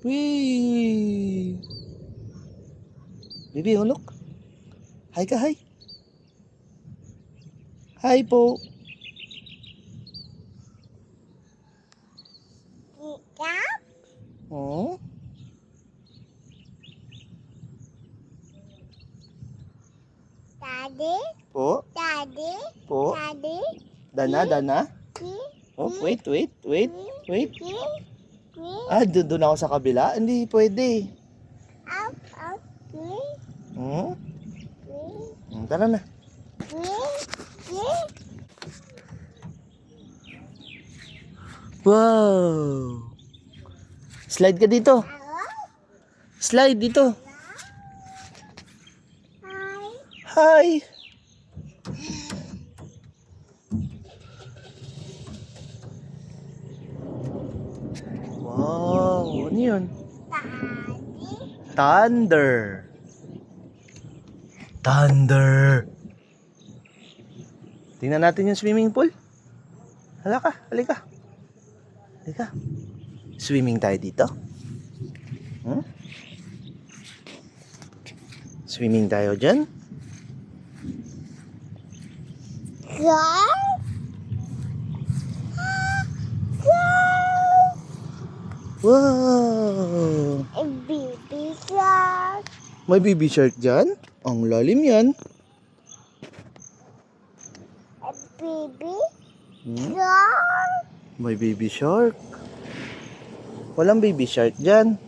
Wee! Baby, hulok. Hi ka, hi. Hi po. Oh. Daddy, Po. Daddy, Po. Daddy. Dana, dana. Oh, wait. Doon ako sa kabila. Hindi pwede. Up, up, Hmm? Tara na. Wow! Slide ka dito. Slide dito. Hi! Wow! Ano yun? Thunder! Thunder! Tingnan natin yung swimming pool. Halika. Swimming tayo dito. Hmm? Swimming tayo dyan. Wow! A baby shark. May baby shark dyan? Ang lalim yan. A baby Hmm? shark. May baby shark. Walang baby shark dyan.